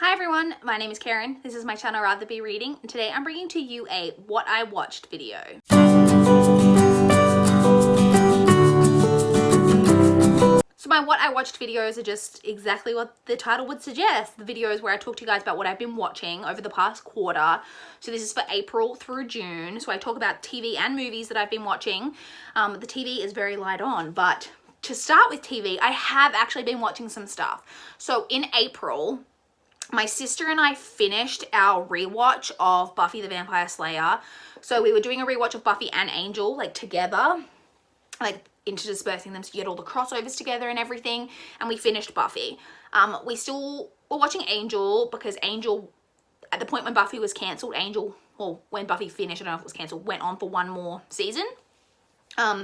Hi everyone, my name is Karen. This is my channel RatherBeReading, and today I'm bringing to you a What I Watched video. So my What I Watched videos are just exactly what the title would suggest. The videos where I talk to you guys about what I've been watching over the past quarter. So this is for April through June. So I talk about TV and movies that I've been watching. The TV is very light on, but to start with TV, I have actually been watching some stuff. So in April, my sister and I finished our rewatch of Buffy the Vampire Slayer. So we were doing a rewatch of Buffy and Angel, like together, like interdispersing them to get all the crossovers together and everything. And we finished Buffy. We still were watching Angel because Angel, at the point when Buffy was cancelled, Angel, well, when Buffy finished, I don't know if it was cancelled, went on for one more season.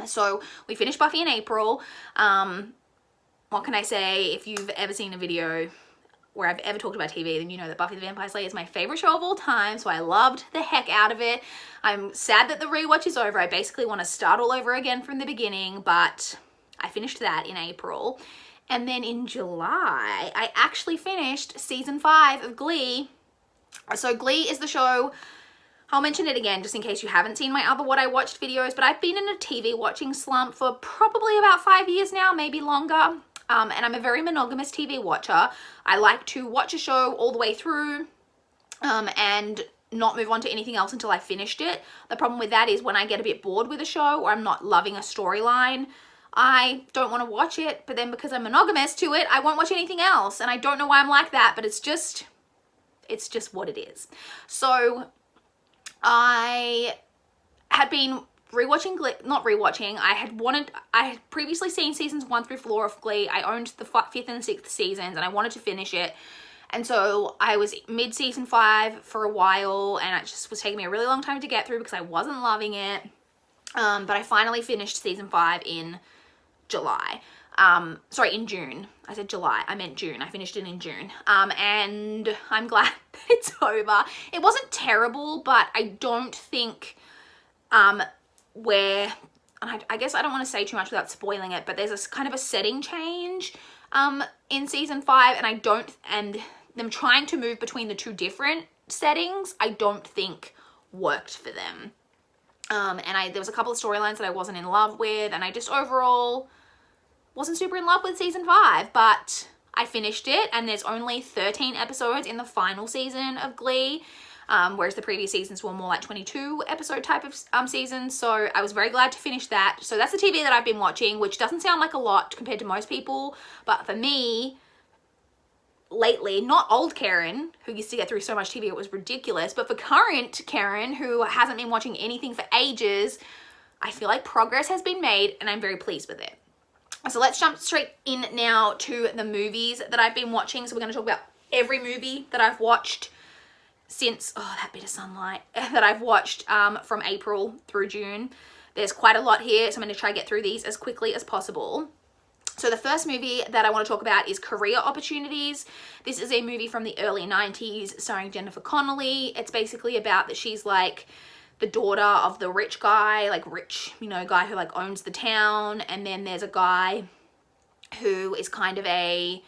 So we finished Buffy in April. What can I say? If you've ever seen a video where I've ever talked about TV, then you know that Buffy the Vampire Slayer is my favorite show of all time, so I loved the heck out of it. I'm sad that the rewatch is over. I basically want to start all over again from the beginning, but I finished that in April. And then in July, I actually finished season 5 of Glee. So Glee is the show, I'll mention it again just in case you haven't seen my other What I Watched videos, but I've been in a TV watching slump for probably about 5 years now, maybe longer. And I'm a very monogamous TV watcher. I like to watch a show all the way through and not move on to anything else until I finished it. The problem with that is when I get a bit bored with a show or I'm not loving a storyline, I don't want to watch it. But then because I'm monogamous to it, I won't watch anything else. And I don't know why I'm like that, but it's just what it is. So I had been rewatching Glee, not rewatching, I had previously seen seasons 1 through 4 of Glee. I owned the 5th and 6th seasons and I wanted to finish it. And so I was mid season 5 for a while and it just was taking me a really long time to get through because I wasn't loving it. But I finally finished season 5 in July. Sorry, in June. I said July, I meant June. I finished it in June. And I'm glad that it's over. It wasn't terrible, but I don't think, where, and I guess I don't want to say too much without spoiling it, but there's a kind of a setting change in season 5, and them trying to move between the two different settings, I don't think worked for them. And there was a couple of storylines that I wasn't in love with, and I just overall wasn't super in love with season 5, but I finished it, and there's only 13 episodes in the final season of Glee. Whereas the previous seasons were more like 22 episode type of seasons. So I was very glad to finish that. So that's the TV that I've been watching, which doesn't sound like a lot compared to most people. But for me, lately, not old Karen, who used to get through so much TV it was ridiculous, but for current Karen, who hasn't been watching anything for ages, I feel like progress has been made and I'm very pleased with it. So let's jump straight in now to the movies that I've been watching. So we're going to talk about every movie that I've watched since, oh, that bit of sunlight, that I've watched from April through June. There's quite a lot here, so I'm going to try to get through these as quickly as possible. So the first movie that I want to talk about is Career Opportunities. This is a movie from the early 90s starring Jennifer Connelly. It's basically about that she's like the daughter of the rich guy, like rich, you know, guy who like owns the town. And then there's a guy who is kind of a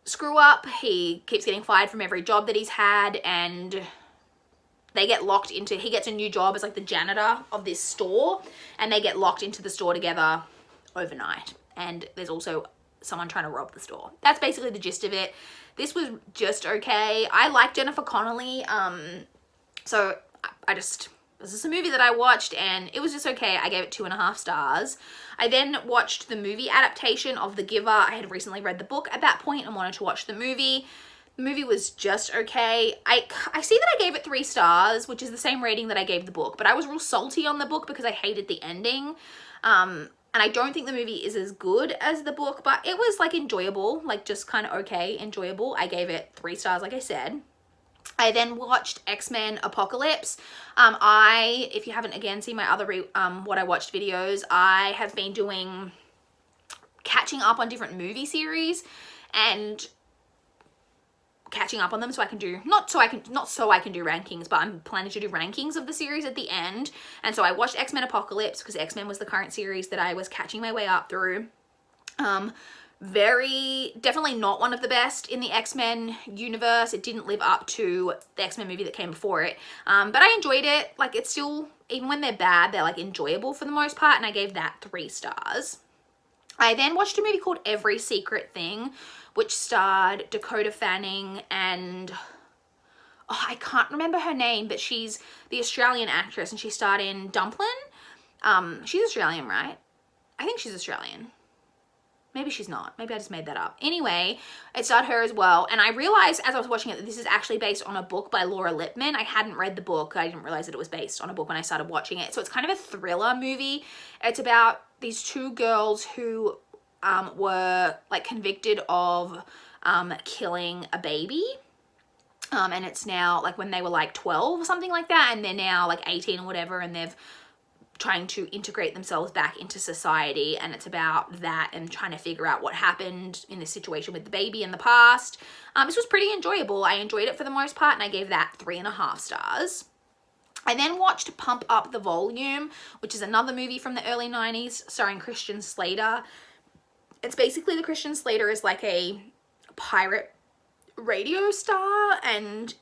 screw up. He keeps getting fired from every job that he's had, and they get locked into, he gets a new job as like the janitor of this store, and they get locked into the store together overnight. And there's also someone trying to rob the store. That's basically the gist of it. This was just okay. I like Jennifer Connelly. So this is a movie that I watched and it was just okay. I gave it 2.5 stars. I then watched the movie adaptation of The Giver. I had recently read the book at that point and wanted to watch the movie. The movie was just okay. I see that I gave it 3 stars, which is the same rating that I gave the book, but I was real salty on the book because I hated the ending. And I don't think the movie is as good as the book, but it was like enjoyable, like just kind of okay, enjoyable. I gave it 3 stars, like I said. I then watched X-Men Apocalypse. If you haven't again seen my other What I Watched videos, I have been catching up on different movie series and catching up on them so I can do, not so I can do rankings, but I'm planning to do rankings of the series at the end. And so I watched X-Men Apocalypse because X-Men was the current series that I was catching my way up through. Definitely not one of the best in the X-Men universe. It didn't live up to the X-Men movie that came before it. But I enjoyed it. Like, it's still, even when they're bad, they're like enjoyable for the most part, and I gave that 3 stars. I then watched a movie called Every Secret Thing, which starred Dakota Fanning and, oh, I can't remember her name, but she's the Australian actress, and she starred in Dumplin'. She's Australian, right? I think she's Australian. Maybe she's not. Maybe I just made that up. Anyway, it starred her as well. And I realized as I was watching it that this is actually based on a book by Laura Lippman. I hadn't read the book. I didn't realize that it was based on a book when I started watching it. So it's kind of a thriller movie. It's about these 2 girls who were like convicted of killing a baby. And it's now like when they were like 12 or something like that. And they're now like 18 or whatever. And they've trying to integrate themselves back into society, and it's about that and trying to figure out what happened in this situation with the baby in the past. This was pretty enjoyable. I enjoyed it for the most part, and I gave that 3.5 stars. I then watched Pump Up the Volume, which is another movie from the early 90s starring Christian Slater. It's basically, the Christian Slater is like a pirate radio star, and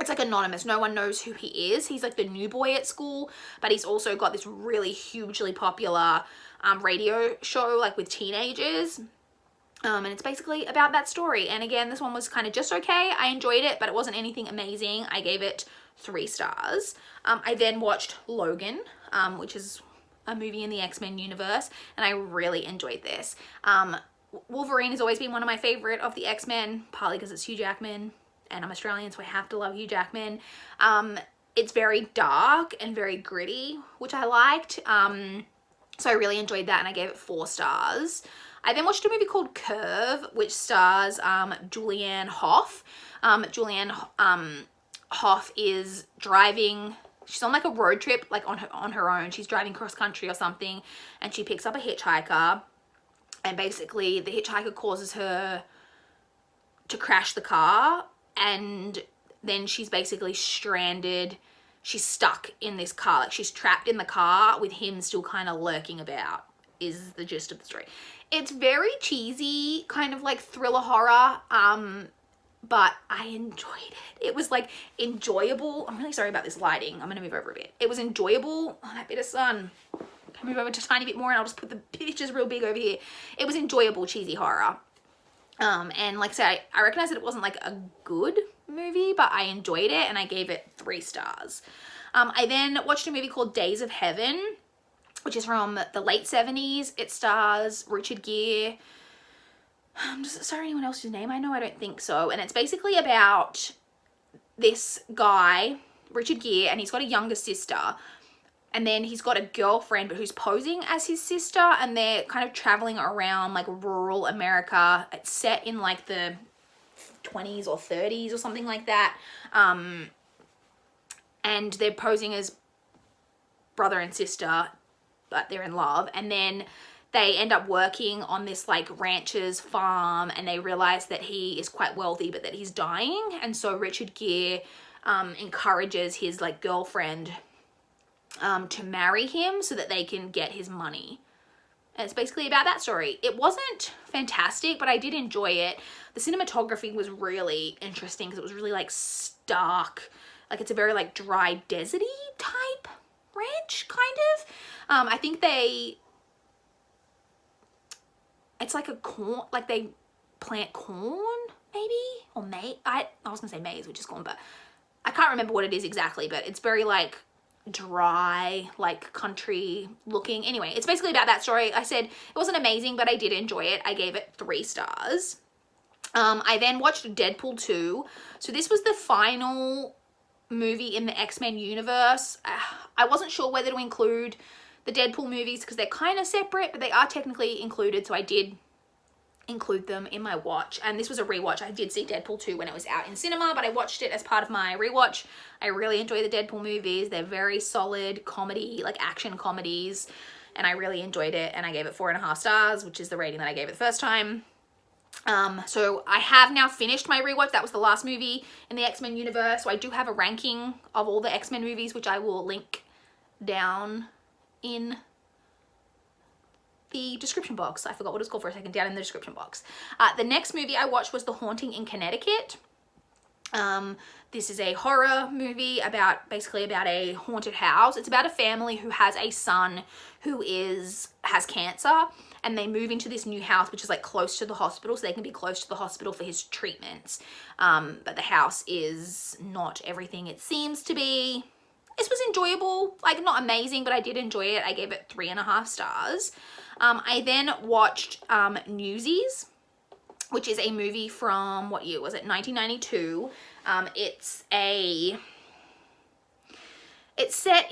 it's like anonymous. No one knows who he is. He's like the new boy at school, but he's also got this really hugely popular radio show like with teenagers. And it's basically about that story. And again, this one was kind of just okay. I enjoyed it, but it wasn't anything amazing. I gave it 3 stars. I then watched Logan, which is a movie in the X-Men universe, and I really enjoyed this. Wolverine has always been one of my favorite of the X-Men, partly because it's Hugh Jackman, and I'm Australian, so I have to love Hugh Jackman. It's very dark and very gritty, which I liked. So I really enjoyed that, and I gave it 4 stars. I then watched a movie called Curve, which stars Julianne Hough. Julianne Hough is driving. She's on like a road trip, like on her own. She's driving cross country or something, and she picks up a hitchhiker. And basically, the hitchhiker causes her to crash the car, and then she's basically stranded. She's stuck in this car, like she's trapped in the car with him still kind of lurking about, is the gist of the story. It's very cheesy, kind of like thriller horror, but I enjoyed it. It was like enjoyable. I'm really sorry about this lighting. I'm gonna move over a bit. It was enjoyable. Oh, that bit of sun. Can I move over just a tiny bit more, and I'll just put the pictures real big over here. It was enjoyable cheesy horror. And like I said, I recognize that it wasn't like a good movie, but I enjoyed it, and I gave it 3 stars. I then watched a movie called Days of Heaven, which is from the late 70s. It stars Richard Gere. Sorry, anyone else's name? I know, I don't think so. And it's basically about this guy, Richard Gere, and he's got a younger sister. And then he's got a girlfriend, but who's posing as his sister, and they're kind of traveling around like rural America. It's set in like the 20s or 30s or something like that. And they're posing as brother and sister, but they're in love. And then they end up working on this like rancher's farm, and they realize that he is quite wealthy, but that he's dying. And so Richard Gere encourages his like girlfriend to marry him so that they can get his money. And it's basically about that story. It wasn't fantastic, but I did enjoy it. The cinematography was really interesting because it was really like stark. Like it's a very like dry, deserty type ranch, kind of. I think it's like a corn, like they plant corn, maybe? Or maize. I was gonna say maize, which is corn, but I can't remember what it is exactly, but it's very like dry, like country looking. Anyway, it's basically about that story. I said it wasn't amazing, but I did enjoy it. I gave it 3 stars. I then watched Deadpool 2. So this was the final movie in the X-Men universe. I wasn't sure whether to include the Deadpool movies because they're kind of separate, but they are technically included, so I did include them in my watch. And this was a rewatch. I did see Deadpool 2 when it was out in cinema, but I watched it as part of my rewatch. I really enjoy the Deadpool movies. They're very solid comedy, like action comedies, and I really enjoyed it, and I gave it 4.5 stars, which is the rating that I gave it the first time. So I have now finished my rewatch. That was the last movie in the X-Men universe. So I do have a ranking of all the X-Men movies, which I will link down in the description box. I forgot what it's called for a second, down in the description box. The next movie I watched was The Haunting in Connecticut. This is a horror movie basically about a haunted house. It's about a family who has a son who has cancer, and they move into this new house which is like close to the hospital, so they can be close to the hospital for his treatments. But the house is not everything it seems to be. This was enjoyable, like not amazing, but I did enjoy it. I gave it 3.5 stars. I then watched Newsies, which is a movie from, what year was it? 1992. It's set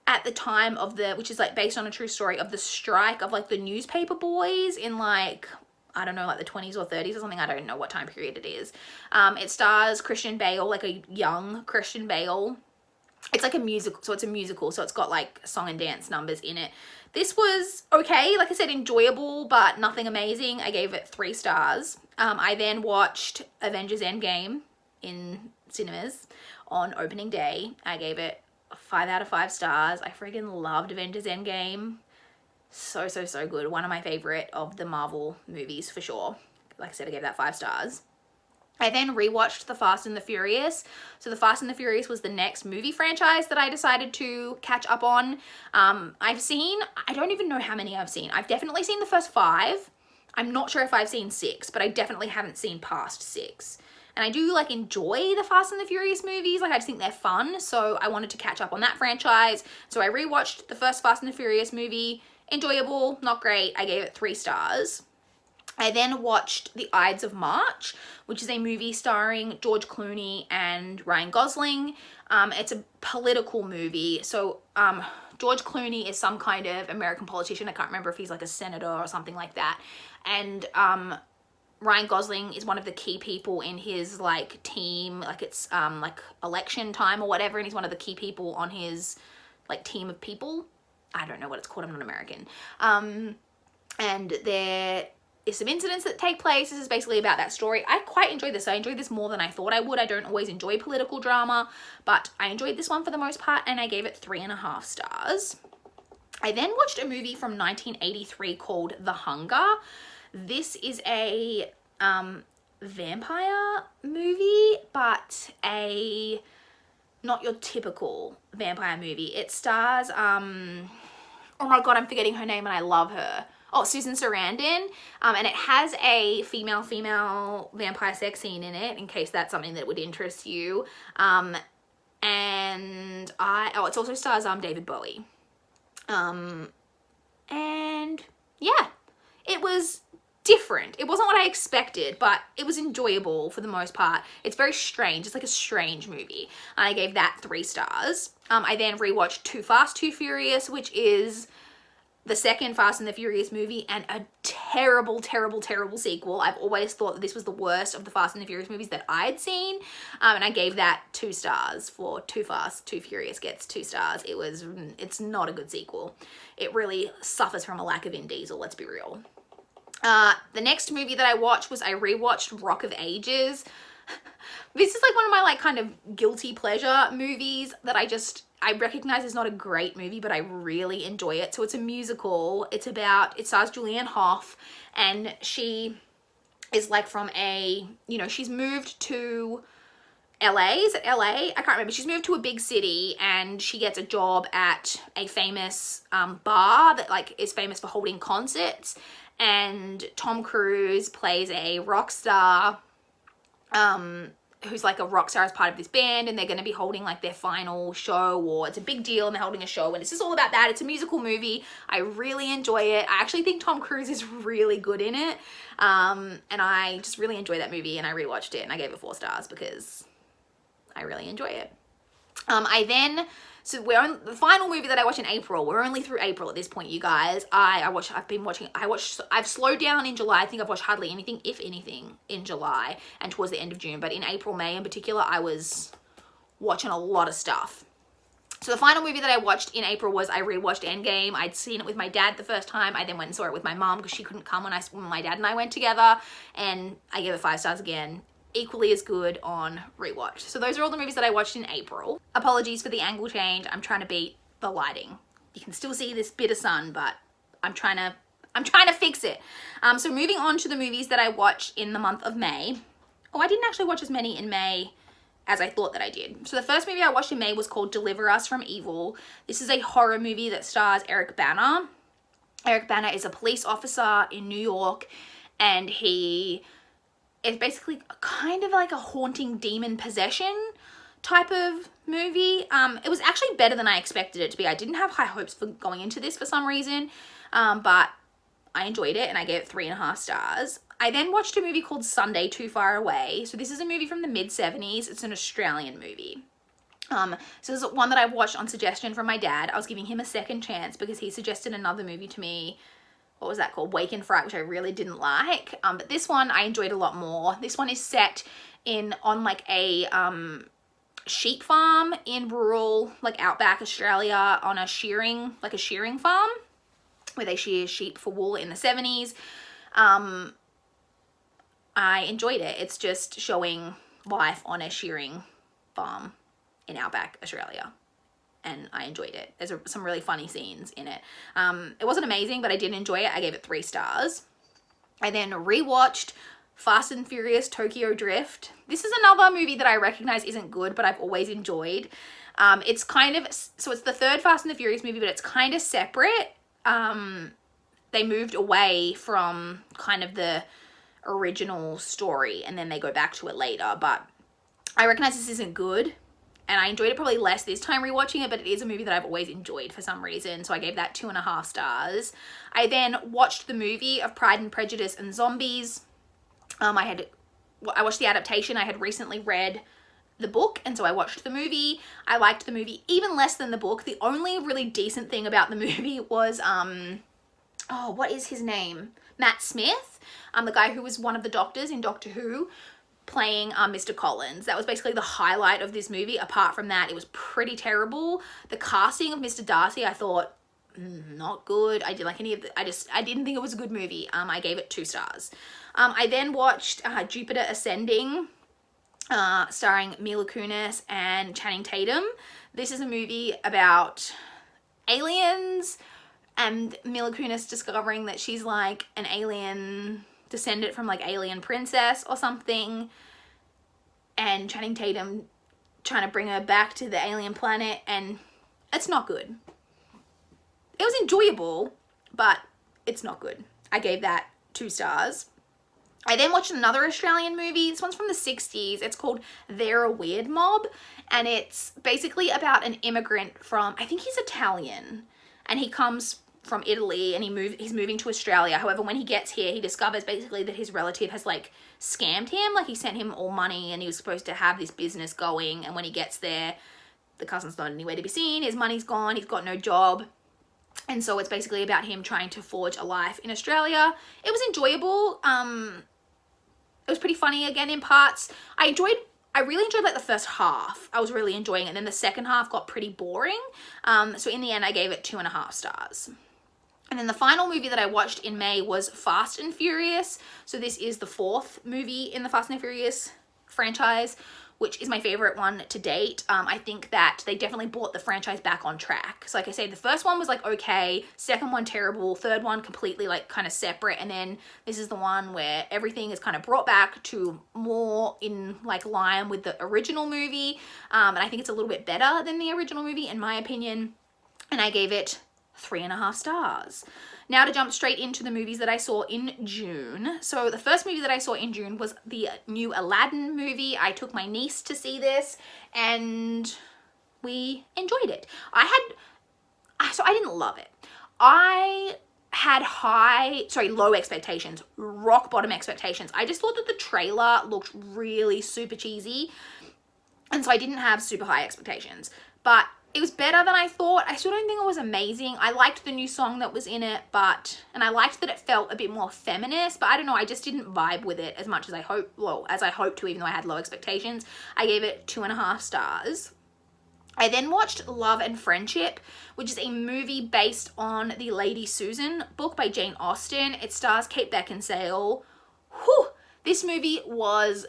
at the time of which is like based on a true story of the strike of like the newspaper boys in like, I don't know, like the 20s or 30s or something. I don't know what time period it is. It stars Christian Bale, like a young Christian Bale. It's like a musical, so it's got like song and dance numbers in it. This was okay, like I said, enjoyable, but nothing amazing. I gave it 3 stars. I then watched Avengers Endgame in cinemas on opening day. I gave it 5 out of 5 stars. I friggin' loved Avengers Endgame. So good. One of my favorite of the Marvel movies for sure. Like I said, I gave that 5 stars. I then rewatched The Fast and the Furious. So The Fast and the Furious was the next movie franchise that I decided to catch up on. I don't even know how many I've seen. I've definitely seen the first 5. I'm not sure if I've seen 6, but I definitely haven't seen past 6. And I do like enjoy the Fast and the Furious movies. Like I just think they're fun. So I wanted to catch up on that franchise. So I rewatched the first Fast and the Furious movie. Enjoyable, not great. I gave it 3 stars. I then watched The Ides of March, which is a movie starring George Clooney and Ryan Gosling. It's a political movie. So George Clooney is some kind of American politician. I can't remember if he's like a senator or something like that. And Ryan Gosling is one of the key people in his like team. Like it's like election time or whatever. And he's one of the key people on his like team of people. I don't know what it's called. I'm not American. And there is some incidents that take place. This is basically about that story. I quite enjoyed this. I enjoyed this more than I thought I would. I don't always enjoy political drama, but I enjoyed this one for the most part, and I gave it 3.5 stars. I then watched a movie from 1983 called The Hunger. This is a vampire movie, but not your typical vampire movie. It stars, oh my god, I'm forgetting her name and I love her. Oh, Susan Sarandon, and it has a female vampire sex scene in it, in case that's something that would interest you. And it also stars David Bowie. And yeah, it was different. It wasn't what I expected, but it was enjoyable for the most part. It's very strange. It's like a strange movie. And I gave that 3 stars. I then rewatched Too Fast, Too Furious, which is the second Fast and the Furious movie, and a terrible sequel. I've always thought that this was the worst of the Fast and the Furious movies that I'd seen, and I gave that 2 stars for Too Fast, Too Furious gets 2 stars. It's not a good sequel. It really suffers from a lack of Vin Diesel, let's be real. The next movie that I watched was I rewatched Rock of Ages. This is like one of my like kind of guilty pleasure movies that I recognize is not a great movie, but I really enjoy it. So it's a musical. It stars Julianne Hough, and she is like from she's moved to LA. Is it LA? I can't remember. She's moved to a big city, and she gets a job at a famous bar that like is famous for holding concerts. And Tom Cruise plays a rock star, who's like a rock star as part of this band, and they're going to be holding like their final show, or it's a big deal and they're holding a show, and it's just all about that. It's a musical movie. I really enjoy it. I actually think Tom Cruise is really good in it, and I just really enjoy that movie, and I rewatched it and I gave it 4 stars because I really enjoy it. The final movie that I watched in April, we're only through April at this point, you guys. I've slowed down in July. I think I've watched hardly anything, if anything, in July and towards the end of June. But in April, May in particular, I was watching a lot of stuff. So the final movie that I watched in April was I rewatched Endgame. I'd seen it with my dad the first time. I then went and saw it with my mom because she couldn't come when my dad and I went together. And I gave it 5 stars again. Equally as good on rewatch. So those are all the movies that I watched in April. Apologies for the angle change. I'm trying to beat the lighting. You can still see this bit of sun, but I'm trying to fix it. So moving on to the movies that I watched in the month of May. Oh, I didn't actually watch as many in May as I thought that I did. So the first movie I watched in May was called Deliver Us from Evil. This is a horror movie that stars Eric Bana. Eric Bana is a police officer in New York, and he is basically kind of like a haunting demon possession type of movie. It was actually better than I expected it to be. I didn't have high hopes for going into this for some reason, but I enjoyed it and I gave it 3.5 stars. I then watched a movie called Sunday Too Far Away. So this is a movie from the mid-70s. It's an Australian movie. So this is one that I watched on suggestion from my dad. I was giving him a second chance because he suggested another movie to me. What was that called? Wake and Fright, which I really didn't like. But this one I enjoyed a lot more. This one is set on like a sheep farm in rural, like outback Australia, on a shearing farm where they shear sheep for wool in the 70s. I enjoyed it. It's just showing life on a shearing farm in outback Australia, and I enjoyed it. There's some really funny scenes in it. It wasn't amazing, but I did enjoy it. I gave it 3 stars. I then rewatched Fast and Furious Tokyo Drift. This is another movie that I recognize isn't good, but I've always enjoyed. It's kind of, so it's the third Fast and the Furious movie, but it's kind of separate. They moved away from kind of the original story and then they go back to it later, but I recognize this isn't good and I enjoyed it probably less this time rewatching it, but it is a movie that I've always enjoyed for some reason, so I gave that 2.5 stars. I then watched the movie of Pride and Prejudice and Zombies. I watched the adaptation. I had recently read the book, and so I watched the movie. I liked the movie even less than the book. The only really decent thing about the movie was what is his name? Matt Smith, the guy who was one of the doctors in Doctor Who, playing Mr. Collins. That was basically the highlight of this movie. Apart from that, it was pretty terrible. The casting of Mr. Darcy, I thought, not good. I didn't like any of the, I didn't think it was a good movie. I gave it 2 stars. I then watched Jupiter Ascending, starring Mila Kunis and Channing Tatum. This is a movie about aliens and Mila Kunis discovering that she's like an alien descendant from like Alien Princess or something, and Channing Tatum trying to bring her back to the alien planet, and it's not good. It was enjoyable, but it's not good. I gave that 2 stars. I then watched another Australian movie. This one's from the 60s. It's called They're a Weird Mob, and it's basically about an immigrant from, I think he's Italian, and he comes from Italy and he's moving to Australia. However, when he gets here, he discovers basically that his relative has like scammed him. Like he sent him all money and he was supposed to have this business going, and when he gets there, the cousin's not anywhere to be seen. His money's gone. He's got no job. And so it's basically about him trying to forge a life in Australia. It was enjoyable. It was pretty funny again in parts. I really enjoyed like the first half. I was really enjoying it. And then the second half got pretty boring. So in the end, I gave it 2.5 stars. And then the final movie that I watched in May was Fast and Furious. So this is the 4th movie in the Fast and Furious franchise, which is my favorite one to date. I think that they definitely brought the franchise back on track. So like I say, the first one was like okay, second one terrible, third one completely like kind of separate, and then this is the one where everything is kind of brought back to more in like line with the original movie. And I think it's a little bit better than the original movie in my opinion, and I gave it 3.5 stars. Now to jump straight into the movies that I saw in June. So the first movie that I saw in June was the new Aladdin movie. I took my niece to see this and we enjoyed it. So I didn't love it. I had low expectations, rock bottom expectations. I just thought that the trailer looked really super cheesy, and so I didn't have super high expectations, but it was better than I thought. I still don't think it was amazing. I liked the new song that was in it, and I liked that it felt a bit more feminist, but I don't know, I just didn't vibe with it as much as I hoped to, even though I had low expectations. I gave it 2.5 stars. I then watched Love and Friendship, which is a movie based on the Lady Susan book by Jane Austen. It stars Kate Beckinsale. Whew! This movie was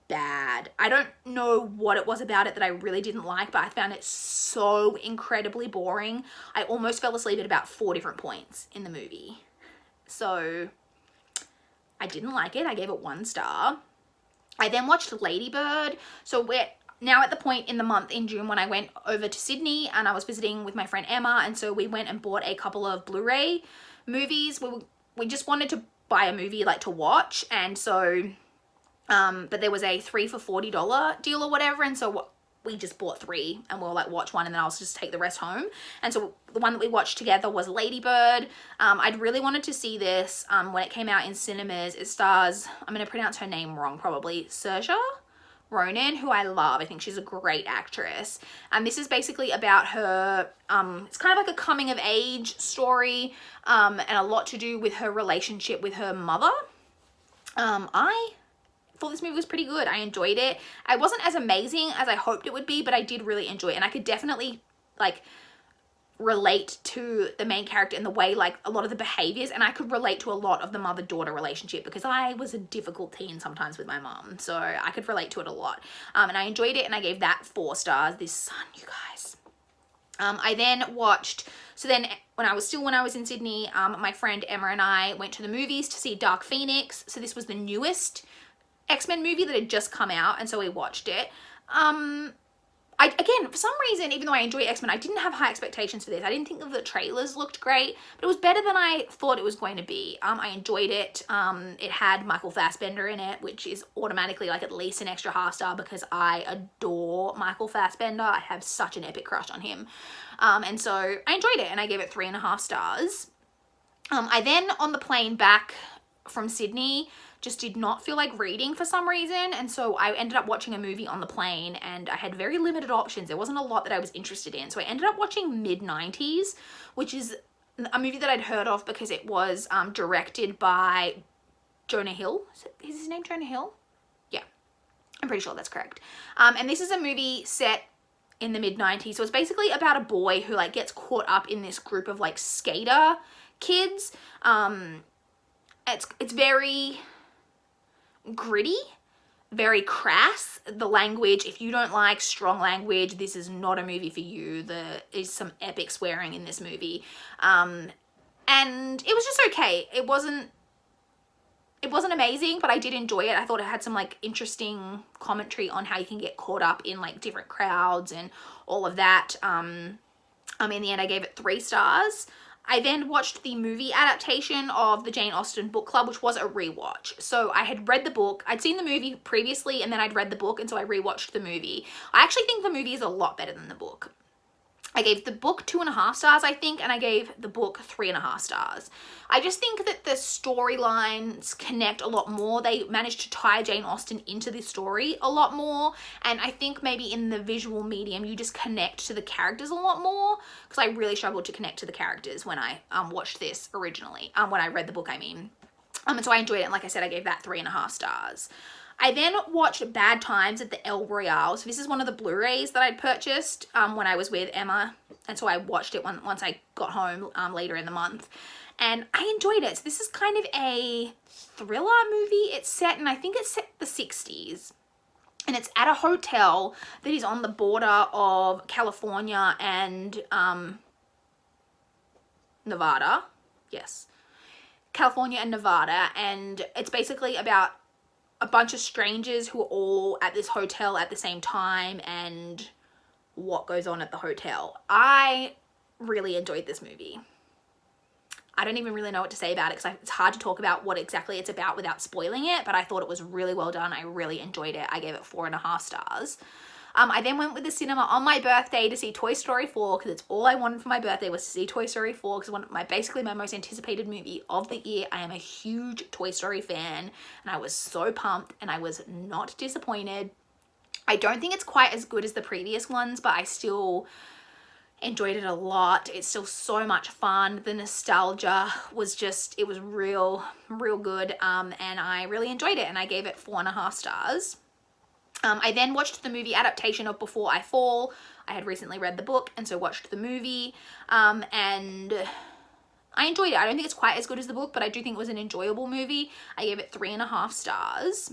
bad. I don't know what it was about it that I really didn't like, but I found it so incredibly boring. I almost fell asleep at about 4 different points in the movie. So I didn't like it. I gave it 1 star. I then watched Lady Bird. So we're now at the point in the month in June when I went over to Sydney and I was visiting with my friend Emma, and so we went and bought a couple of Blu-ray movies. We just wanted to buy a movie like to watch, and so but there was a 3 for $40 deal or whatever, and so we just bought 3 and we'll like watch one and then I'll just take the rest home. And so the one that we watched together was Lady Bird. I'd really wanted to see this when it came out in cinemas. It stars, I'm going to pronounce her name wrong probably, Saoirse Ronan, who I love. I think she's a great actress. And this is basically about her, it's kind of like a coming of age story, and a lot to do with her relationship with her mother. I thought this movie was pretty good. I enjoyed it. I wasn't as amazing as I hoped it would be, but I did really enjoy it, and I could definitely like relate to the main character in the way, like a lot of the behaviors, and I could relate to a lot of the mother-daughter relationship because I was a difficult teen sometimes with my mom, so I could relate to it a lot. And I enjoyed it, and I gave that 4 stars. This sun, you guys. I then watched, so then when I was in Sydney, my friend Emma and I went to the movies to see Dark Phoenix. So this was the newest X-Men movie that had just come out, and so we watched it. Again, for some reason, even though I enjoy X-Men, I didn't have high expectations for this. I didn't think that the trailers looked great, but it was better than I thought it was going to be. I enjoyed it. It had Michael Fassbender in it, which is automatically like at least an extra half star because I adore Michael Fassbender. I have such an epic crush on him. And so I enjoyed it, and I gave it 3.5 stars. I then, on the plane back from Sydney, just did not feel like reading for some reason, and so I ended up watching a movie on the plane, and I had very limited options. There wasn't a lot that I was interested in, so I ended up watching Mid-90s, which is a movie that I'd heard of because it was directed by Jonah Hill. Is his name Jonah Hill? Yeah, I'm pretty sure that's correct. And this is a movie set in the mid-90s, so it's basically about a boy who like gets caught up in this group of like skater kids. It's very gritty, very crass. The language, if you don't like strong language, this is not a movie for you. There is some epic swearing in this movie. And it was just okay. It wasn't amazing, but I did enjoy it. I thought it had some like interesting commentary on how you can get caught up in like different crowds and all of that. In the end, I gave it 3 stars. I then watched the movie adaptation of the Jane Austen book club, which was a rewatch. So I had read the book, I'd seen the movie previously, and then I'd read the book, and so I rewatched the movie. I actually think the movie is a lot better than the book. I gave the book 2.5 stars, I think, and I gave the book 3.5 stars. I just think that the storylines connect a lot more. They managed to tie Jane Austen into the story a lot more, and I think maybe in the visual medium, you just connect to the characters a lot more, because I really struggled to connect to the characters when I watched this originally, when I read the book, I mean. And so I enjoyed it, and like I said, I gave that 3.5 stars. I then watched Bad Times at the El Royale. So this is one of the Blu-rays that I'd purchased when I was with Emma. And so I watched it once I got home later in the month. And I enjoyed it. So this is kind of a thriller movie. It's set, and I think it's set the 60s. And it's at a hotel that is on the border of California and Nevada. Yes. California and Nevada. And it's basically about a bunch of strangers who are all at this hotel at the same time and what goes on at the hotel. I really enjoyed this movie. I don't even really know what to say about it because it's hard to talk about what exactly it's about without spoiling it, but I thought it was really well done. I really enjoyed it. I gave it 4.5 stars. I then went with the cinema on my birthday to see Toy Story 4 because it's all I wanted for my birthday was to see Toy Story 4 because basically my most anticipated movie of the year. I am a huge Toy Story fan, and I was so pumped, and I was not disappointed. I don't think it's quite as good as the previous ones, but I still enjoyed it a lot. It's still so much fun. The nostalgia was just, it was real good, and I really enjoyed it, and I gave it 4.5 stars. I then watched the movie adaptation of Before I Fall. I had recently read the book, and so watched the movie, and I enjoyed it. I don't think it's quite as good as the book, but I do think it was an enjoyable movie. I gave it 3.5 stars.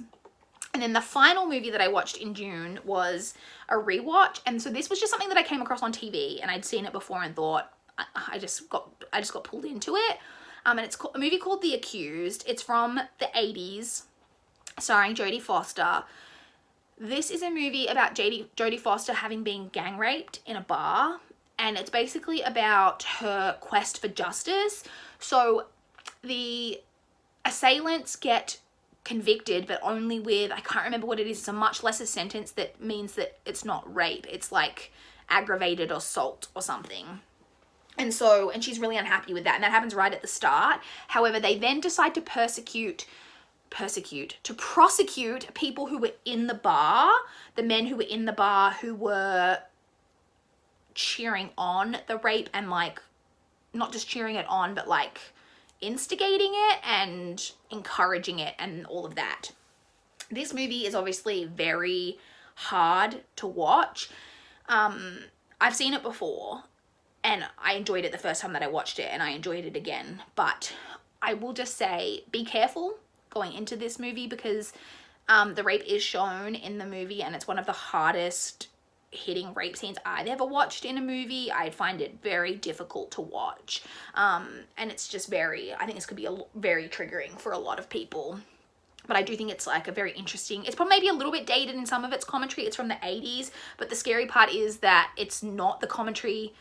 And then the final movie that I watched in June was a rewatch. And so this was just something that I came across on TV, and I'd seen it before and thought I just got pulled into it. And it's a movie called The Accused. It's from the 80s, starring Jodie Foster. This is a movie about Jodie Foster having been gang raped in a bar, and it's basically about her quest for justice. So the assailants get convicted, but only with, I can't remember what it is, it's a much lesser sentence that means that it's not rape. It's like aggravated assault or something. And she's really unhappy with that, and that happens right at the start. However, they then decide to prosecute people who were in the bar, the men who were in the bar who were cheering on the rape, and like not just cheering it on, but like instigating it and encouraging it and all of that. This movie is obviously very hard to watch. I've seen it before and I enjoyed it the first time that I watched it, and I enjoyed it again, but I will just say be careful going into this movie, because the rape is shown in the movie, and it's one of the hardest hitting rape scenes I've ever watched in a movie. I find it very difficult to watch, and it's just I think this could be very triggering for a lot of people. But I do think it's like a very interesting, it's probably maybe a little bit dated in some of its commentary. It's from the 80s, but the scary part is that it's not the commentary.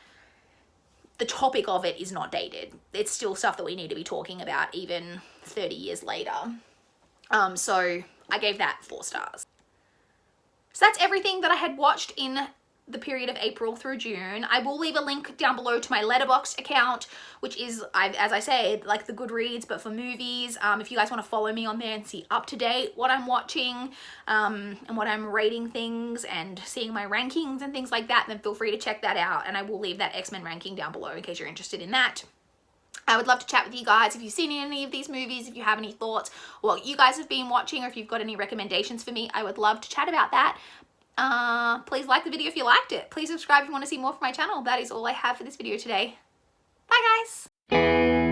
The topic of it is not dated. It's still stuff that we need to be talking about even 30 years later. So I gave that 4 stars. So that's everything that I had watched in the period of April through June. I will leave a link down below to my Letterboxd account, which is, as I said, like the Goodreads, but for movies. If you guys want to follow me on there and see up to date what I'm watching, and what I'm rating things and seeing my rankings and things like that, then feel free to check that out. And I will leave that X-Men ranking down below in case you're interested in that. I would love to chat with you guys if you've seen any of these movies, if you have any thoughts, what you guys have been watching, or if you've got any recommendations for me. I would love to chat about that. Please like the video if you liked it. Please subscribe if you want to see more from my channel. That is all I have for this video today. Bye guys!